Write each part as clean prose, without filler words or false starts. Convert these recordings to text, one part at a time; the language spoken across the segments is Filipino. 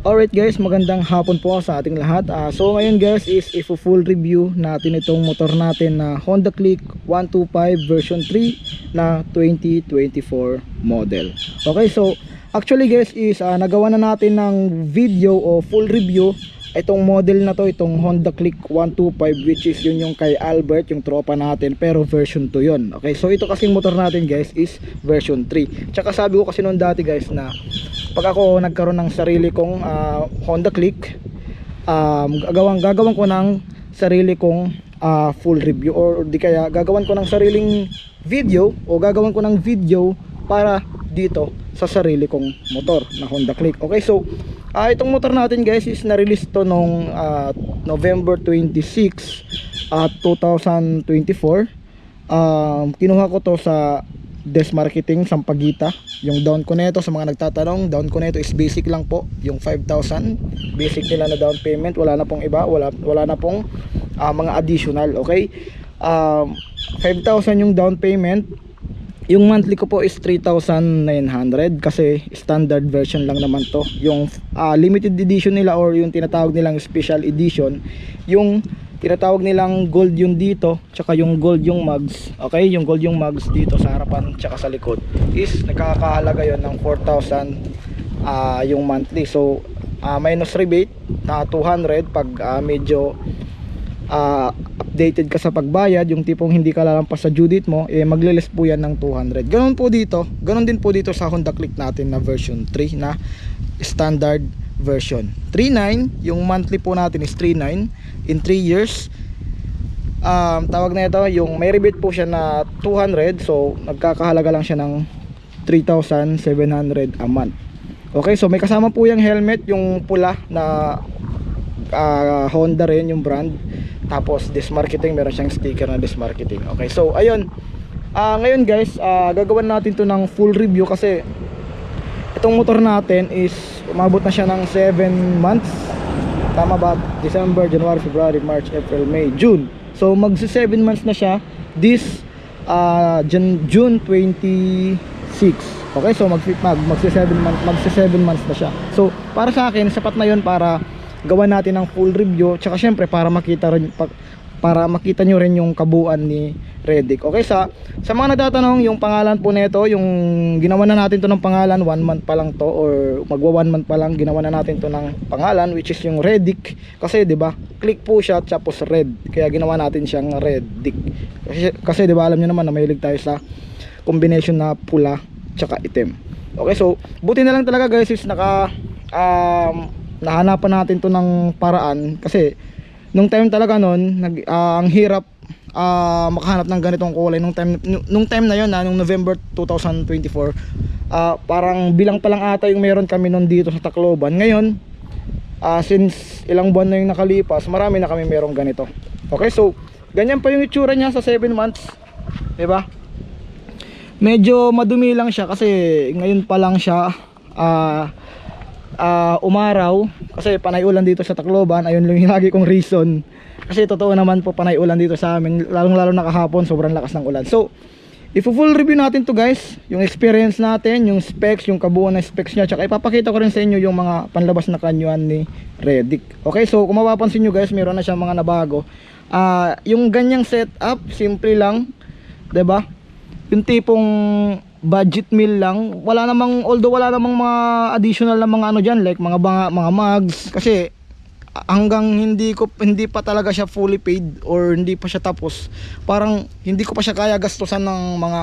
Alright guys, magandang hapon po sa ating lahat. So ngayon guys is full review natin itong motor natin na Honda Click 125 version 3 na 2024 model. Okay, so actually guys is nagawa na natin ng video o full review itong model na to, itong Honda Click 125, which is yun yung kay Albert, yung tropa natin, pero version 2 yun. Okay, so ito kasing motor natin guys is version 3. Tsaka sabi ko kasi noon dati guys na pag ako nagkaroon ng sarili kong Honda Click, gagawan ko ng sarili kong full review, or di kaya gagawan ko ng sariling video o gagawan ko ng video para dito sa sarili kong motor na Honda Click. Okay, so itong motor natin guys is na-release to nung November 26, 2024. Kinuha ko to sa Des Marketing Sampaguita. Yung down ko nito, sa mga nagtatanong, down ko nito is basic lang po, yung 5,000 basic nila na down payment. Wala na pong iba, wala na pong mga additional. Okay, 5,000 yung down payment. Yung monthly ko po is 3,900 kasi standard version lang naman to. Yung limited edition nila or yung tinatawag nilang special edition, yung tinatawag nilang gold yung dito, tsaka yung gold yung mugs. Okay, yung gold yung mugs dito sa harapan tsaka sa likod is nagkakahalaga yon ng 4,000 yung monthly. So minus rebate na 200 pag medyo updated ka sa pagbayad, yung tipong hindi ka lalampas sa due date mo, magle-less po yan ng 200. Ganon po dito, ganon din po dito sa Honda Click natin na version 3 na standard version. 3,900, yung monthly po natin is 3,900 in 3 years. Tawag na ito, yung may rebate po siya na 200, so nagkakahalaga lang siya ng 3,700 a month. Okay, so may kasama po yung helmet, yung pula na Honda rin yung brand. Tapos Des Marketing, meron siyang sticker na Des Marketing. Okay, so ayun, ngayon guys, gagawin natin to ng full review kasi itong motor natin is umabot na siya ng 7 months. Tama ba? December, January, February, March, April, May, June. So magsi 7 months na siya this June 26. Okay, so magsi 7 months na siya. So para sa akin sapat na yun para gawa natin ng full review, tsaka syempre para makita nyo rin yung kabuuan ni Redick. Okay, sa mga nagtatanong, yung pangalan po nito, yung ginawa na natin to ng pangalan, 1 month pa lang to, or magwa 1 month pa lang, ginawa na natin to ng pangalan, which is yung Redick. Kasi 'di ba, click po siya tapos red, kaya ginawa natin siyang Redick. Kasi 'di ba, alam niyo naman na mahilig tayo sa combination na pula tsaka itim. Okay, so buti na lang talaga guys is nahanapan natin to ng paraan, kasi nung time talaga nun ang hirap makahanap ng ganitong kulay nung time na yon, nung November 2024. Parang bilang pa lang ata yung meron kami nun dito sa Tacloban. Ngayon since ilang buwan na yung nakalipas, marami na kami merong ganito. Okay, so ganyan pa yung itsura niya sa 7 months, diba? Medyo madumi lang siya kasi ngayon pa lang siya umaraw, kasi panay ulan dito sa Tacloban. Ayun lang yung lagi kong reason, kasi totoo naman po panay ulan dito sa amin, lalong lalo na kahapon, sobrang lakas ng ulan. So full review natin to guys, yung experience natin, yung specs, yung kabuuan ng specs nya, tsaka ipapakita ko rin sa inyo yung mga panlabas na kanyuan ni Redick. Okay, so kung mapapansin nyo guys, meron na siyang mga nabago. Yung ganyang setup, simple lang, 'di ba? Yung tipong budget meal lang, although wala namang mga additional na mga ano dyan, like mga mugs, kasi hanggang hindi pa talaga siya fully paid or hindi pa siya tapos, parang hindi ko pa siya kaya gastusan ng mga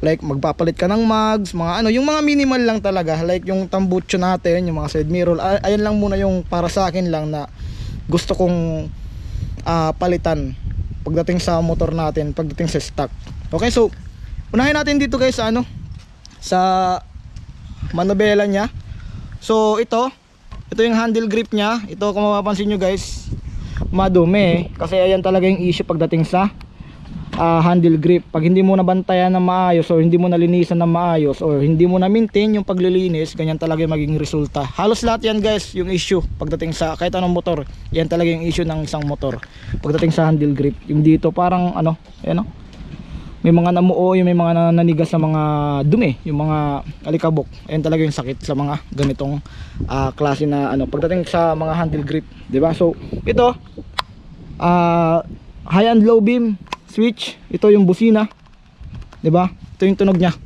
like magpapalit ka ng mugs, mga ano, yung mga minimal lang talaga, like yung tambucho natin, yung mga side mirror. Ayan lang muna yung para sa akin lang na gusto kong palitan pagdating sa motor natin, pagdating sa stock. Okay, so unahin natin dito guys sa manobela nya. So ito yung handle grip nya. Ito, kung mapapansin nyo guys, madumi, kasi ayan talaga yung issue pagdating sa handle grip. Pag hindi mo nabantayan na maayos, or hindi mo nalinisan na maayos, or hindi mo na maintain yung paglilinis, ganyan talaga yung magiging resulta. Halos lahat yan guys yung issue pagdating sa kahit anong motor. Yan talaga yung issue ng isang motor pagdating sa handle grip. Yung dito parang ayan may mga namuo, yung may mga nanigas sa mga dumi, yung mga alikabok. Ayun talaga yung sakit sa mga ganitong klase na ano pagdating sa mga handle grip, 'di ba? So ito high and low beam switch, ito yung busina, 'di ba? Ito yung tunog niya.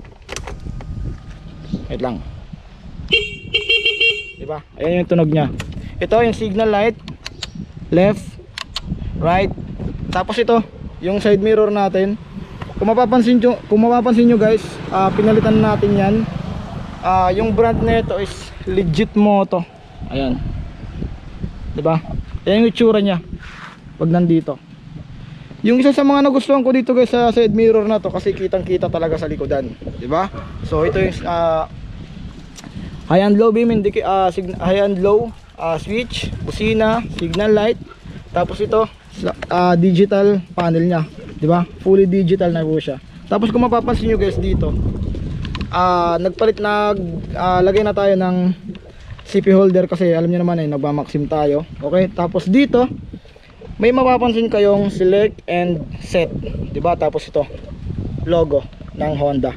Wait lang. 'Di ba? Ayun yung tunog niya. Ito yung signal light, left, right. Tapos ito, yung side mirror natin. Kung mapapansin nyo guys, pinalitan natin yan. Yung brand nito is legit Moto. Ayan, diba? Ayan yung itsura nya pag nandito. Yung isa sa mga nagustuhan ko dito guys sa side mirror na to, kasi kitang kita talaga sa likodan, diba? So ito yung high and low beam high and low switch, busina, signal light. Tapos ito digital panel nya, di ba? Fully digital na po siya. Tapos kung mapapansin nyo guys dito, lagay na tayo ng CP holder kasi alam niyo naman nagma-maxim tayo. Okay? Tapos dito may mapapansin kayong select and set, di ba? Tapos ito logo ng Honda.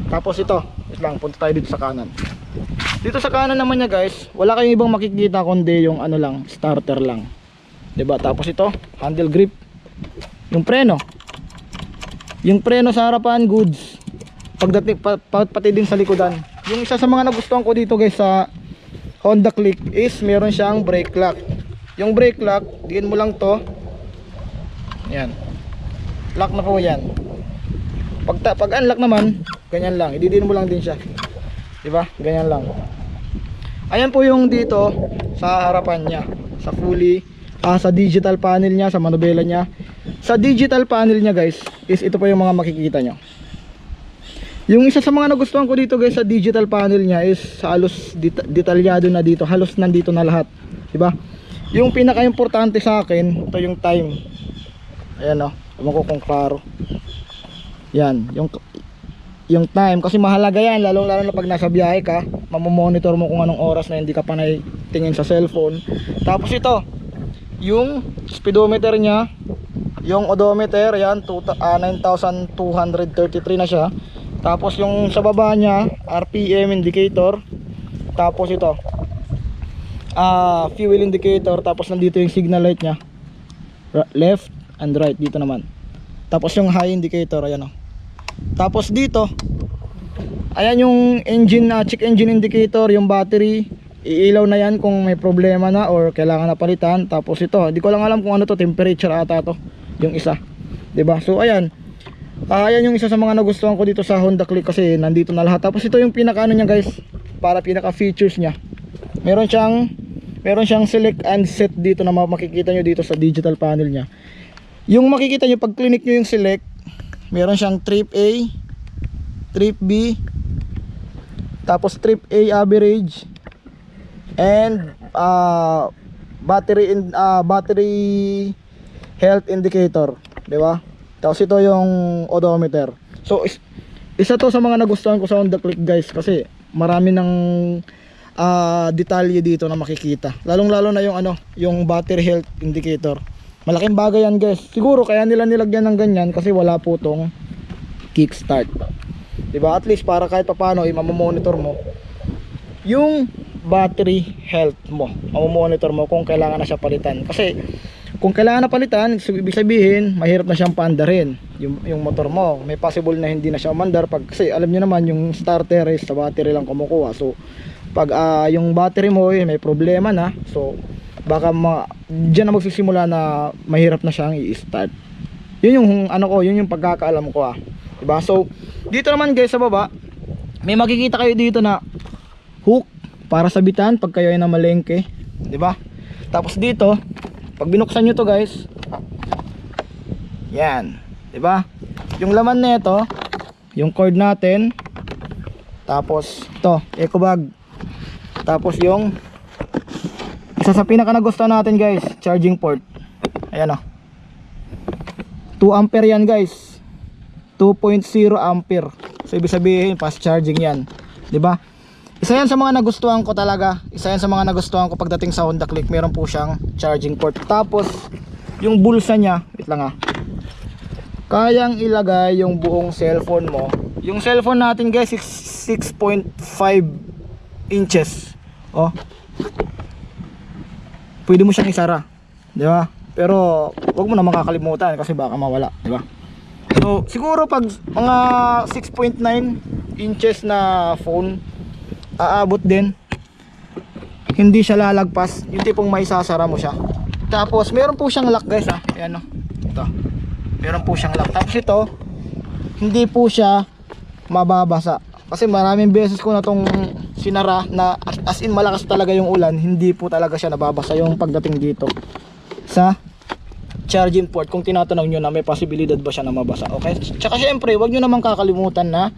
Tapos ito, lang punta tayo dito sa kanan. Dito sa kanan naman niya guys, wala kayong ibang makikita kundi yung ano lang, starter lang. 'Di ba? Tapos ito, handle grip. Yung preno. Yung preno sa harapan, goods. Pagdating pati din sa likodan. Yung isa sa mga nagustuhan ko dito guys sa Honda Click is meron siyang brake lock. Yung brake lock, diin mo lang 'to. Yan. Lock na po 'yan. Pag unlock naman, ganyan lang. Ididiin mo lang din siya. 'Di ba? Ganyan lang. Ayan po yung dito sa harapan niya, sa fully sa digital panel niya, sa manubela niya. Sa digital panel niya guys, is ito po yung mga makikita nyo. Yung isa sa mga nagustuhan ko dito guys sa digital panel niya is halos detalyado na dito, halos nandito na lahat, diba? Yung pinaka-importante sa akin, ito yung time. Ayan o, ewan ko kung klaro. Yan, yung time, kasi mahalaga yan, lalo na pag nasa biyahe ka, mamomonitor mo kung anong oras na hindi ka panay tingin sa cellphone. Tapos ito, yung speedometer nya, yung odometer, yan 9,233 na siya. Tapos yung sa baba nya, RPM indicator. Tapos ito fuel indicator. Tapos nandito yung signal light nya, left and right dito naman. Tapos yung high indicator, ayan o. Tapos dito, ayan yung engine check engine indicator, yung battery. Iilaw na yan kung may problema na or kailangan na palitan. Tapos ito, hindi ko lang alam kung ano to, temperature ata to, yung isa, 'di ba? So ayan. Ayan yung isa sa mga nagustuhan ko dito sa Honda Click kasi nandito na lahat. Tapos ito yung pinaka ano niya guys, para pinaka features niya. Meron siyang select and set dito na makikita nyo dito sa digital panel niya. Yung makikita nyo pag click nyo yung select, meron siyang trip A, trip B, tapos trip A average, and battery health indicator, di ba? Tapos ito yung odometer. So isa to sa mga nagustuhan ko sa Honda Click guys, kasi marami ng detalye dito na makikita. Lalong-lalo na yung yung battery health indicator. Malaking bagay yan guys. Siguro kaya nila nilagyan ng ganyan kasi wala po tong kickstart. 'Di ba? At least para kahit papaano i-monitor mo yung battery health mo. Monitor mo kung kailangan na siya palitan. Kasi kung kailangan na palitan, ibig sabihin mahirap na siyang paandarin yung motor mo. May possible na hindi na siya umandar kasi alam niyo naman yung starter is sa battery lang kumukuha. So pag yung battery mo may problema na, so baka diyan na magsisimula na mahirap na siyang i-start. Yun yung yun yung pagkakaalam ko diba? So dito naman guys sa baba, may makikita kayo dito na hook para sabitan pag kayo ay namalengke, diba? Tapos dito, pag binuksan nyo to guys, yan, diba? Yung laman nito, yung cord natin, tapos to, eco bag, tapos yung isa sa pinaka nagustuhan natin guys, charging port. Ayan 2 ampere yan guys, 2.0 ampere. So ibig sabihin fast charging yan, diba? Isa yan sa mga nagustuhan ko talaga. Isa yan sa mga nagustuhan ko pagdating sa Honda Click. Meron po siyang charging port. Tapos yung bulsa nya, wait lang kayang ilagay yung buong cellphone mo. Yung cellphone natin guys is 6.5 inches. Oh. Pwede mo siyang isara, di ba? Pero wag mo na makakalimutan kasi baka mawala, di ba? So siguro pag mga 6.9 inches na phone, aabot din. Hindi siya lalagpas, yung tipong may sasara mo siya. Tapos meron po siyang lock guys, ha. Ayan, no. Ito. Meron po siyang lock. Tapos ito, hindi po siya mababasa. Kasi maraming beses ko na tong sinara na as in malakas talaga yung ulan, hindi po talaga siya nababasa yung pagdating dito sa charging port. Kung tinatanong nyo na may posibilidad ba siya na mabasa, okay? Tsaka syempre, wag nyo naman kakalimutan na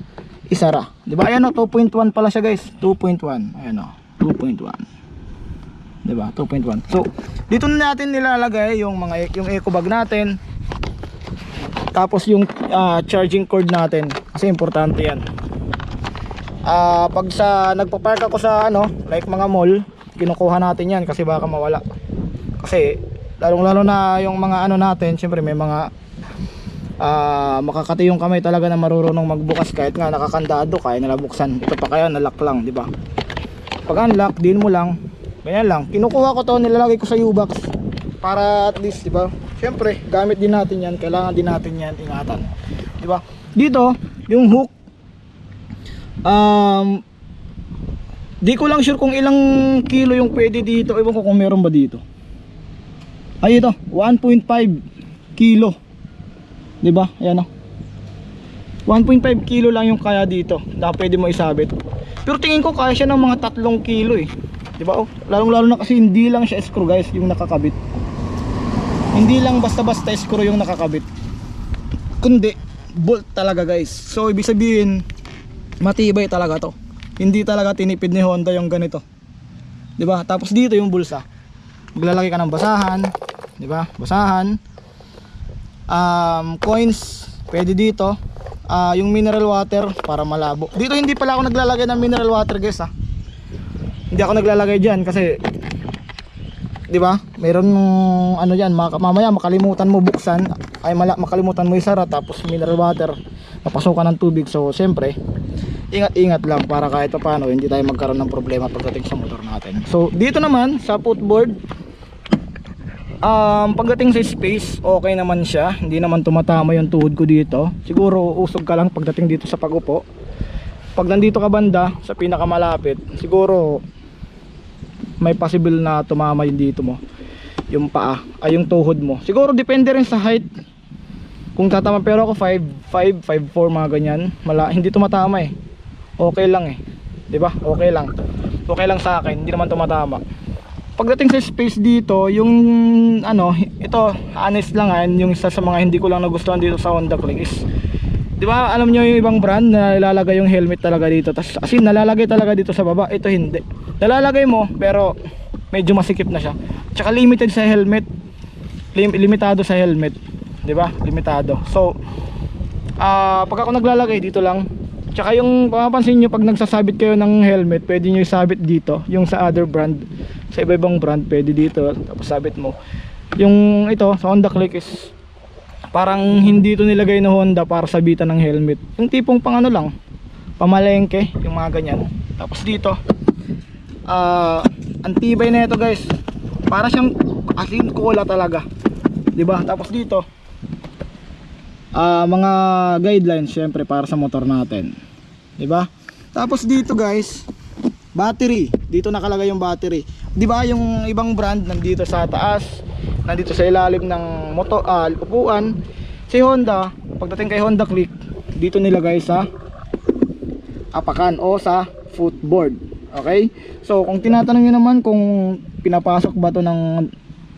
isara. Diba? Ayan, o, 2.1 pala siya guys. 2.1. Ayan, o, 2.1. Diba? 2.1. So, dito na natin nilalagay yung eco bag natin. Tapos yung charging cord natin. Kasi importante yan. Pag nagpa-park ako sa like mga mall, kinukuha natin yan kasi baka mawala. Kasi lalong-lalo na yung mga natin, syempre may mga makakati yung kamay talaga na marurunong magbukas kahit nga nakakandado, kaya nila buksan. Ito pa kaya nalock lang, di ba? Pag unlock, din mo lang. Ganyan lang. Kinukuha ko to, nilalagay ko sa U-box para at least, di ba? Syempre, gamit din natin yan, kailangan din natin yan ingatan. Di ba? Dito, yung hook, di ko lang sure kung ilang kilo yung pwede dito. Ewan ko kung meron ba dito. Ay, ito, 1.5 kilo. Diba? Ayan, o. 1.5 kilo lang yung kaya dito na pwede mo isabit. Pero tingin ko kaya siya ng mga 3 kilo eh. Diba? Oh, lalong-lalo na kasi hindi lang siya screw guys yung nakakabit. Hindi lang basta-basta screw yung nakakabit, kundi bolt talaga guys. So ibig sabihin matibay talaga to. Hindi talaga tinipid ni Honda yung ganito. 'Di ba? Tapos dito yung bulsa. Maglalagay ka ng basahan, 'di ba? Basahan. Coins pwede dito. Yung mineral water para malabo. Dito hindi pala ako naglalagay ng mineral water guys, ha. Hindi ako naglalagay diyan kasi 'di ba? Meron diyan, mamaya makalimutan mo buksan, ay makalimutan mo isara, tapos mineral water, papasukan ng tubig. So siyempre ingat-ingat lang para kahit paano hindi tayo magkaroon ng problema pagdating sa motor natin. So dito naman sa footboard, pagdating sa space, okay naman siya. Hindi naman tumatama yung tuhod ko dito. Siguro usog ka lang pagdating dito sa pag-upo. Pag nandito ka banda sa pinakamalapit, siguro may possible na tumama yung dito mo, yung paa, yung tuhod mo. Siguro depende rin sa height kung tatama, pero ako 5'5", 5'4", mga ganyan. Hindi tumatama eh. Okay lang eh, 'di ba? Okay lang. Okay lang sa akin, hindi naman tumatama. Pagdating sa space dito, yung ito, honest lang yung isa sa mga hindi ko lang nagustuhan dito sa Honda Click is, 'di ba, alam niyo yung ibang brand na ilalagay yung helmet talaga dito. Tas as in nalalagay talaga dito sa baba. Ito hindi. Nalalagay mo pero medyo masikip na siya. Tsaka limited sa helmet. Limitado sa helmet, 'di ba? Limitado. So pag ako naglalagay dito lang. Tsaka yung mapapansin nyo, pag nagsasabit kayo ng helmet, pwede nyo isabit dito. Yung sa other brand, sa iba-ibang brand, pwede dito. Tapos sabit mo. Yung ito, sa Honda Click is parang hindi ito nilagay na Honda para sabitan ng helmet. Yung tipong pang lang, pamalengke, yung mga ganyan. Tapos dito, antibay na ito guys. Para siyang asin cola talaga, 'di ba? Tapos dito, mga guidelines syempre para sa motor natin, 'di ba? Tapos dito guys, battery. Dito nakalagay yung battery. 'Di ba yung ibang brand nandito sa taas, nandito sa ilalim ng motor, upuan. Si Honda, pagdating kay Honda Click, dito nilagay sa apakan o sa footboard. Okay? So kung tinatanong niyo naman kung pinapasok ba to ng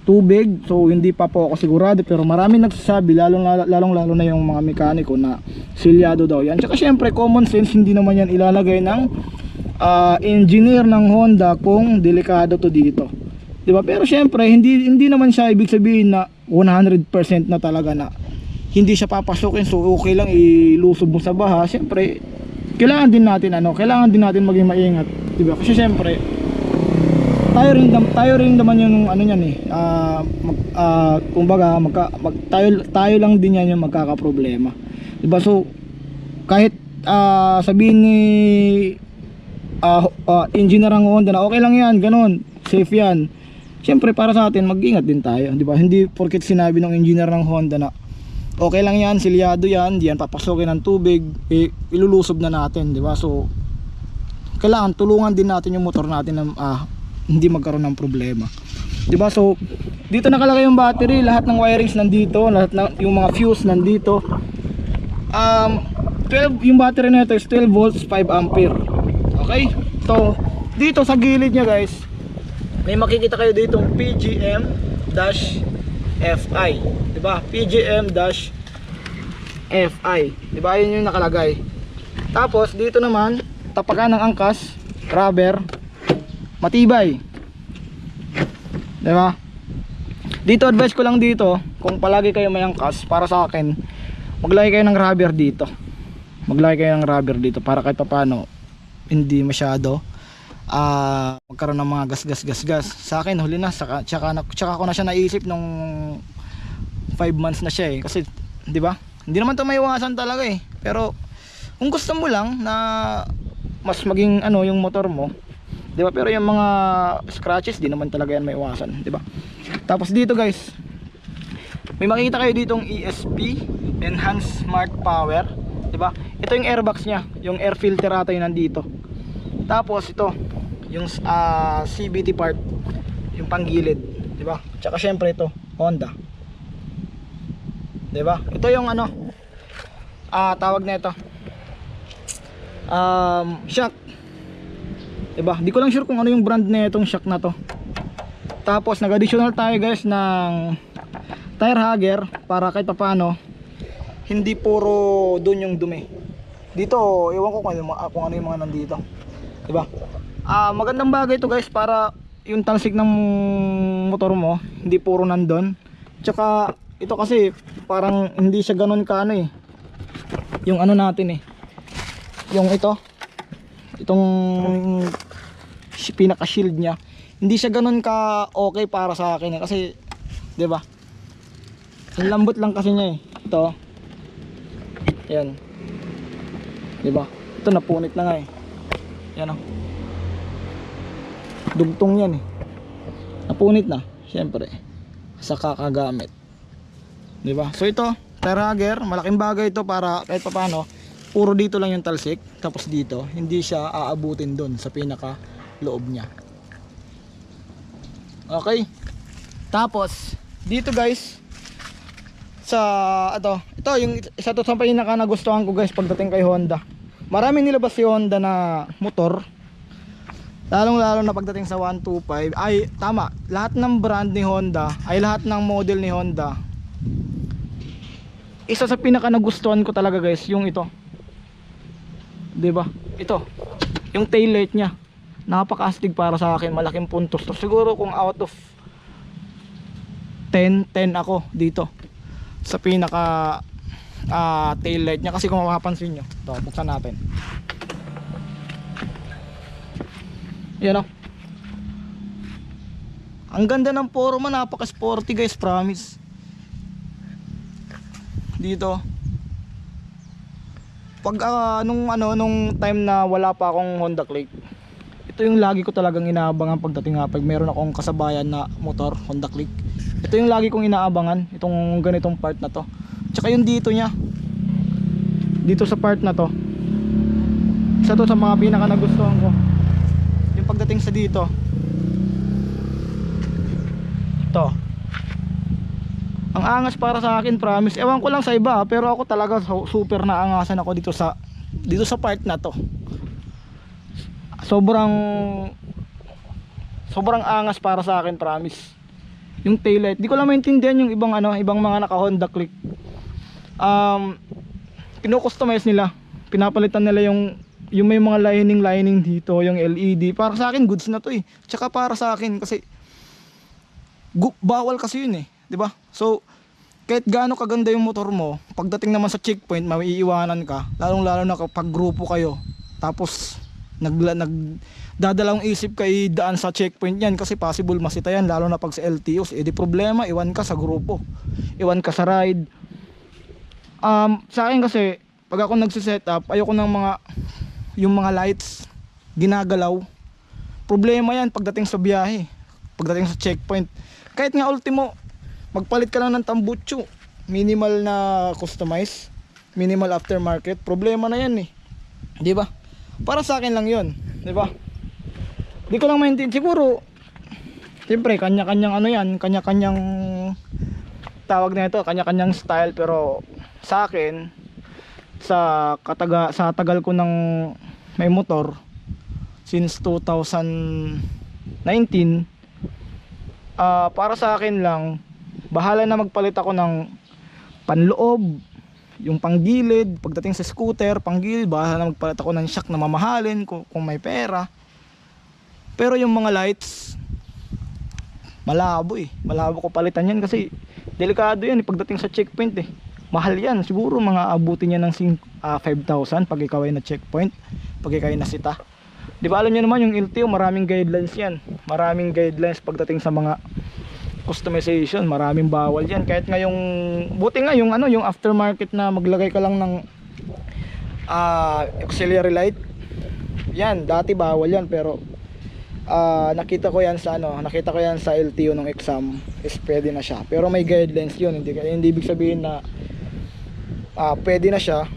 tubig, so hindi pa po ako sigurado, pero marami nagsasabi, lalong-lalo na yung mga mekaniko, na silyado daw yan. Tsaka syempre common sense, hindi naman yan ilalagay ng engineer ng Honda kung delikado to dito, 'di ba? Pero syempre hindi naman siya ibig sabihin na 100% na talaga na hindi siya papasukin, so okay lang ilusob mo sa baha. Syempre kailangan din natin maging maingat, 'di ba? Kasi syempre tayo rin naman yung ano niyan eh. Kumbaga tayo lang din yan yung magkakaproblema. 'Di ba? So kahit sabihin ni engineer ang Honda na okay lang yan, ganun, safe yan. Siyempre para sa atin mag-ingat din tayo, 'di ba? Hindi porket sinabi ng engineer ng Honda na okay lang yan, silyado yan, di yan papasokin ng tubig, ilulusob na natin, 'di ba? So kailangan tulungan din natin yung motor natin na hindi magkaroon ng problema, 'di ba? So dito nakalagay yung battery, lahat ng wirings nandito, lahat ng yung mga fuse nandito. 12 yung battery nito is 12 volts 5 ampere. Okay? So dito sa gilid niya guys, may makikita kayo dito PGM-FI, 'di ba? PGM-FI, 'di ba? Yun yung nakalagay. Tapos dito naman tapakan ng angkas, rubber, matibay, 'di ba? Dito advice ko lang dito, kung palagi kayo may angkas, para sa akin maglagay kayo ng rubber dito. Maglagay kayo ng rubber dito para kahit paano hindi masyado magkaroon ng mga gas. Sa akin huli na, tsaka ko na siya naisip nung 5 months na siya eh. Kasi 'di ba? Hindi naman 'to maiwasan talaga eh. Pero kung gusto mo lang na mas maging ano yung motor mo, 'di ba? Pero yung mga scratches di naman talaga yan maiwasan, 'di ba? Tapos dito guys, may makikita kayo ditong ESP, Enhanced Smart Power, 'di ba? Ito yung airbox niya, yung air filter ata yung nandito. Tapos ito, yung CVT part, yung panggilid, 'di ba? Tsaka syempre ito, Honda. 'Di ba? Ito yung ano, tawag na ito. Shock. 'Di ba? Di ko lang sure kung ano yung brand na itong shock na to. Tapos nag-additional tayo guys ng tire hugger para kahit paano hindi puro doon yung dumi. Dito, ewan ko kung ano yung mga nandito. 'Di ba? Magandang bagay ito guys para yung talsik ng motor mo hindi puro nandun. Tsaka ito kasi parang hindi siya ganoon ka ano eh. Yung ano natin eh. Yung itong pinaka shield niya. Hindi siya ganoon ka okay para sa akin eh. Kasi 'di ba? Ang lambot lang kasi niya eh. Ito. Yan. 'Di ba? Ito napunit na nga eh. Yan oh. Dugtong yan eh. Napunit na, syempre. Sa kakagamit. 'Di ba? So ito, tire hugger, malaking bagay ito para kahit papaano puro dito lang yung talsik, tapos dito hindi siya aabutin doon sa pinaka loob niya. Okay? Tapos dito guys sa ito yung isa to sa pinaka nagustuhan ko guys pagdating kay Honda. Maraming nilabas si Honda na motor, lalong-lalo na pagdating sa 125. Ay tama, lahat ng brand ni Honda, ay lahat ng model ni Honda, isa sa pinaka nagustuhan ko talaga guys yung ito. 'Di ba? Ito, yung tail light niya. Napaka-astig para sa akin, malaking puntos to. Siguro kung out of 10 ako dito sa pinaka tail light niya. Kasi kung mapapansin nyo, ito, buksan natin. Yan o. Ang ganda ng forma, napaka-sporty guys, promise. Dito pag nung time na wala pa akong Honda Click, ito yung lagi ko talagang inaabangan pagdating pag meron akong kasabayan na motor, Honda Click. Ito yung lagi kong inaabangan, itong ganitong part na to. Tsaka yung dito nya, dito sa part na to, isa to sa mga pinaka nagustuhan ko. Yung pagdating sa dito, ito, ang angas para sa akin, promise. Ewan ko lang sa iba, pero ako talaga super naangasan ako dito sa part na to. Sobrang angas para sa akin, promise. Yung taillight, di ko lang maintindihan yung ibang mga naka Honda Click. Kino-customize nila, pinapalitan nila yung may mga lining dito, yung LED. Para sa akin goods na to eh. Tsaka para sa akin kasi bawal kasi yun eh, 'di ba? So kahit gaano kaganda yung motor mo, pagdating naman sa checkpoint maiiwanan ka, lalong lalo na kapag grupo kayo. Tapos nagdadalawang isip kay daan sa checkpoint yan kasi possible masita yan, lalo na pag sa LTOs. Di problema, iwan ka sa grupo, iwan ka sa ride. Sa akin kasi pag ako nagsiset-up, ayoko ng yung mga lights ginagalaw. Problema yan pagdating sa biyahe, pagdating sa checkpoint. Kahit nga ultimo magpalit ka lang ng tambutso, minimal na customize, minimal aftermarket, problema na yan di ba? Para sa akin lang yun, di ba? Di ko lang maintindihan. Siguro siyempre kanya-kanyang ano yan, kanya-kanyang tawag na ito, kanya-kanyang style. Pero sa akin, sa tagal ko ng may motor since 2019, para sa akin lang, bahala na magpalit ako ng panloob, yung panggilid. Pagdating sa scooter, panggilid, bahala na magpalit ako ng shock na mamahalin kung may pera. Pero yung mga lights, malabo malabo ko palitan yan kasi delikado yan pagdating sa checkpoint mahal yan. Siguro mga abutin niya ng 5,000 pag ikaw ay na checkpoint, pag ikaw ay nasita. Di ba alam niyo naman yung LTO, maraming guidelines yan, maraming guidelines pagdating sa mga customization, maraming bawal yan. Kahit nga yung buti nga yung yung aftermarket na maglagay ka lang ng auxiliary light, yan dati bawal yan. Pero nakita ko yan sa LTO ng exam, is pwede na siya. Pero may guidelines yun, hindi ibig sabihin na pwede na siya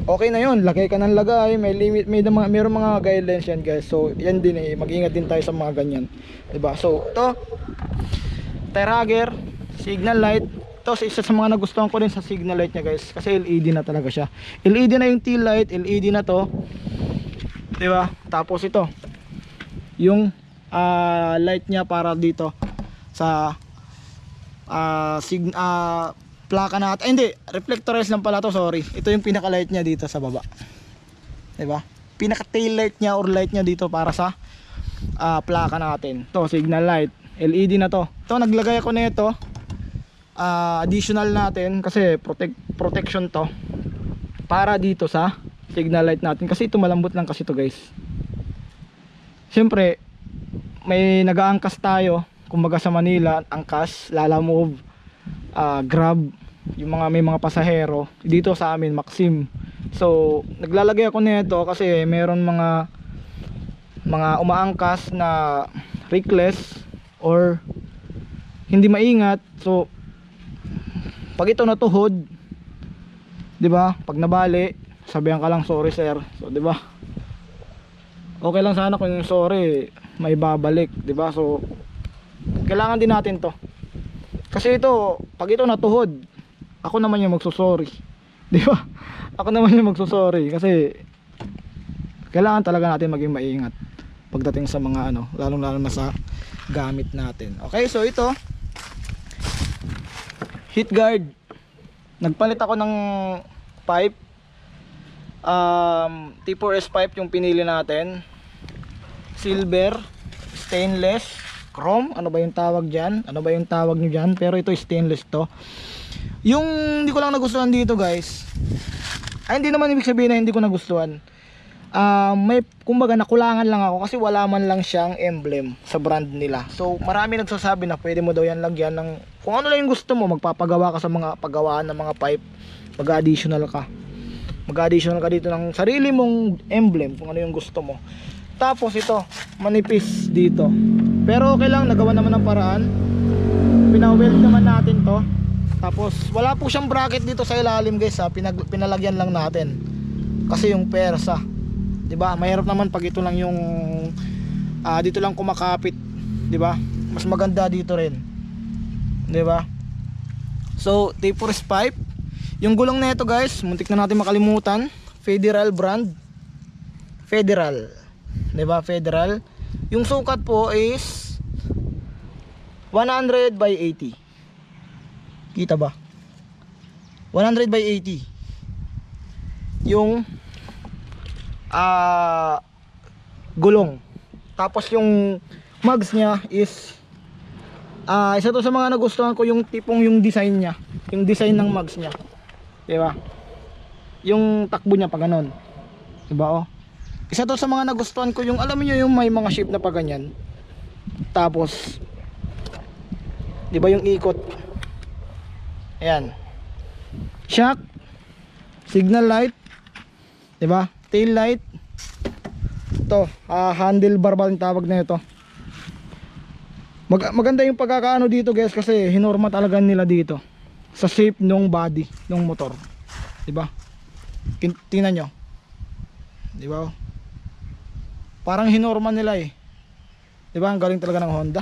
okay na yun, lagay ka ng lagay, may limit, mayroong mga guidelines yan guys. So yan din mag-ingat din tayo sa mga ganyan, diba? So ito, Terrager signal light. Ito isa sa mga nagustuhan ko din sa signal light nya guys, kasi LED na talaga siya. LED na yung tail light, LED na to, diba? Tapos ito yung light nya para dito sa plaka natin. Hindi, reflectorized lang pala to, sorry. Ito yung pinaka light nya dito sa baba, diba? Pinaka tail light nya or light nya dito para sa plaka natin. To signal light, LED na to. Ito naglagay ako nito additional natin kasi protection to para dito sa signal light natin, kasi ito malambot lang kasi to guys. Siyempre may nag-aangkas tayo, kumbaga sa Manila, angkas, Lala Move, Grab, yung may mga pasahero. Dito sa amin Maxim. So naglalagay ako nito kasi meron mga umaangkas na reckless or hindi maingat. So pag ito natuhod, di ba, pag nabali, sabihan ka lang sorry sir. So di ba, okay lang sana kung yung sorry may babalik, di ba? So kailangan din natin to, kasi ito, pag ito natuhod, ako naman yung magsusorry, di ba? Ako naman yung magsusorry kasi kailangan talaga natin maging maingat pagdating sa mga lalong lalo na sa gamit natin. Okay, so ito heat guard, nagpalit ako ng pipe, T4S pipe yung pinili natin, silver, stainless, chrome, ano ba yung tawag dyan, ano ba yung tawag nyo dyan, pero ito stainless to. Yung hindi ko lang nagustuhan dito guys, hindi naman ibig sabihin na hindi ko nagustuhan, may kumbaga nakulangan lang ako kasi wala man lang siyang emblem sa brand nila. So marami nagsasabi na pwede mo daw yan lagyan ng kung ano lang yung gusto mo, magpapagawa ka sa mga paggawaan ng mga pipe, mag-additional ka dito ng sarili mong emblem kung ano yung gusto mo. Tapos ito manipis dito, pero okay lang, nagawa naman ng paraan, pinaweld naman natin to. Tapos wala po siyang bracket dito sa ilalim guys, pinalagyan lang natin kasi yung persa, diba? Mahirap naman pag ito lang yung dito lang kumakapit, diba? Mas maganda dito rin, diba? So T4S pipe, yung gulong na ito guys, muntik na natin makalimutan, Federal brand, Federal, diba? Federal. Yung sukat po is 100 by 80. Kita ba? 100 by 80 yung gulong. Tapos yung mugs nya is isa to sa mga nagustuhan ko, yung tipong yung design nya, yung design ng mugs nya, diba? Yung takbo nya pa ganon, diba? Oh, Isa to sa mga nagustuhan ko, yung alam niyo yung may mga shape na pa ganyan. Tapos 'di ba yung ikot? Ayan. Shock, signal light, 'di ba? Tail light. Ito, handlebar ba yung tawag na ito? Maganda yung pagkakaano dito guys, kasi hinorma talaga nila dito sa shape ng body ng motor. 'Di ba? Tingnan nyo. 'Di ba? Parang hinorma nila eh. 'Di ba? Ang galing talaga ng Honda.